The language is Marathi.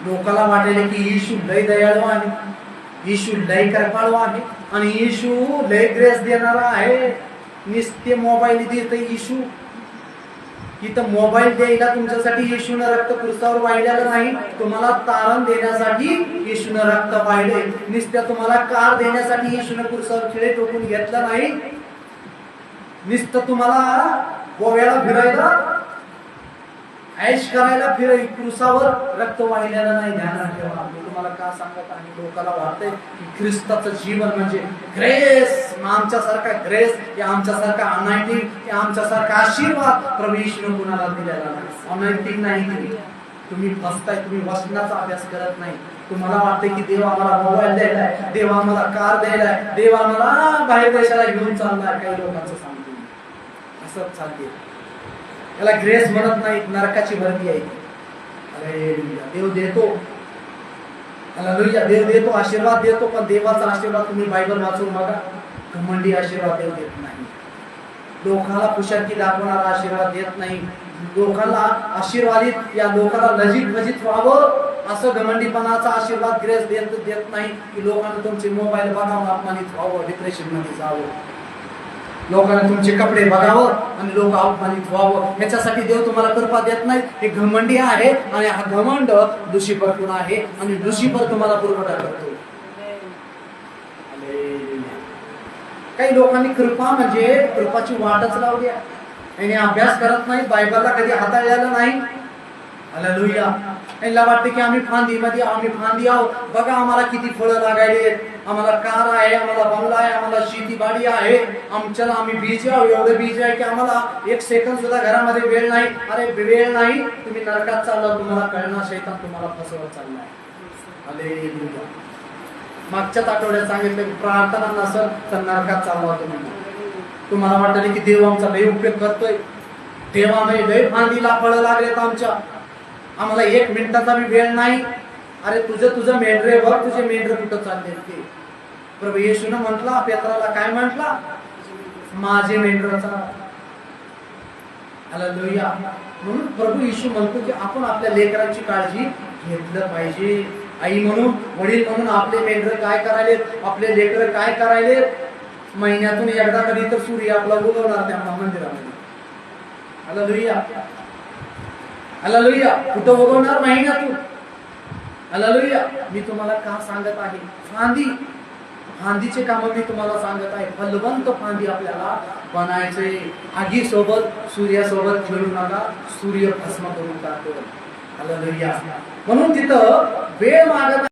लोकाला वाटेल की येशू लय दयाळू आहे, येशू लय कृपाळू आहे आणि येशू लय ग्रेस देणारा आहे. नुसते मोबाईल देत येशू. इथं मोबाईल द्यायला तुमच्यासाठी येशूनं रक्त क्रूसावर वाहिलेलं नाही, तुम्हाला तारण देण्यासाठी येशूनं रक्त वाहिले. नुसत्या तुम्हाला कार देण्यासाठी येशूनं क्रूसावर खिळे टोकून घेतलं नाही. नुसतं तुम्हाला गोव्याला फिरायला ऐश करायला क्रूसावर रक्त वाहिलेलं नाही. ध्यानात ठेवा. मी तुम्हाला का सांगत आहे, लोकांना वाटतंय की ख्रिस्ताचं जीवन म्हणजे ग्रेस, आमच्यासारखा ग्रेस, आमच्यासारखा अनॉइंटिंग, आमच्यासारखा आशीर्वाद प्रभू येशूने कुणाला दिलेला नाही. अनॉइंटिंग नाही. तुम्ही फसताय, तुम्ही वचनाचा अभ्यास करत नाही. तुम्हाला वाटतंय की देव आम्हाला मोबाईल द्यायलाय, देव आम्हाला कार द्यायलाय, देव आम्हाला बाहेर देशाला घेऊन चाललाय. काही लोकांचं सांगतो असंच चालते. याला ग्रेस म्हणत नाही, नरकाची भरती आहे. अरे देव देतो, देव देतो, आशीर्वाद देतो, पण देवाचा आशीर्वाद तुम्ही बायबल वाचून बघा, घमंडी आशीर्वाद देव देत नाही. लोकाला कुशाकी दाखवणारा आशीर्वाद देत नाही. लोकांना आशीर्वादित, या लोकांना नजीक नजीक व्हावं असं घमंडीपणाचा आशीर्वाद ग्रेस देत नाही की लोकांना तुमचे मोबाईल बघावं, अपमानित व्हावं, डिप्रेशन मध्ये जावं, लोकांना तुमचे कपडे बघावं आणि लोक अपमानित व्हावं. ह्याच्यासाठी देव तुम्हाला कृपा देत नाही. हे घमंडी आहे आणि हा घमंड लुसिफर गुण आहे आणि लुसिफर तुम्हाला पुरवठा करतो. काही लोकांनी कृपा म्हणजे कृपाची वाटच लावली आहे आणि अभ्यास करत नाही, बायबलला कधी हाताळलेला नाही. हालेलुया. यांना वाटते की आम्ही फांदी आहोत, बघा आम्हाला किती फळं लागायले, आम्हाला कार आहे, आम्हाला बंगला आहे, आम्हाला शेती बाडी आहे, आमच्याला आम्ही बीज आहोत, एवढे बीज आहे की आम्हाला एक सेकंद सुद्धा घरामध्ये वेळ नाही. अरे वेळ नाही, तुम्ही नरकात चालला, तुम्हाला कळणार, शैतान तुम्हाला फसवत चाललाय. हालेलुया. मागच्याच आठवड्यात सांगितलं प्रार्थना नसेल तर नरकात चालला तुम्ही. तुम्हाला वाटलं की देव आमचा लय उपयोग करतोय, देव आम्ही लय फांदीला फळं लागलेत आमच्या, आम्हाला एक मिनिटाचा बी वेळ नाही. अरे तुझं मेंढरे बघ, तुझे मेंढरे कुठं चालले ते. प्रभू येशूनं म्हटला पेत्राला, काय म्हटला, माझे मेंढराचा. हालेलुया. म्हणून प्रभू येशू म्हणतो की आपण आपल्या लेकरांची काळजी घेतलं पाहिजे. आई म्हणून, वडील म्हणून आपले मेंढर काय करायले, आपले लेकर काय करायले, महिन्यातून एकदा कधी तर सूर्य आपला उगवणार त्या मंदिरामध्ये. हालेलुया. हालेलुया. कुठं उगवणार, महिन्यातून. हालेलुया. मी तुम्हाला का सांगत आहे, फांदीचे काम मी तुम्हाला सांगत आहे. फलवंत फांदी आपल्याला बनायचे. आगी सोबत, सूर्यासोबत खेळू नका, सूर्य भस्म करून टाकतो. हालेलुया. म्हणून तिथं वेळ मागत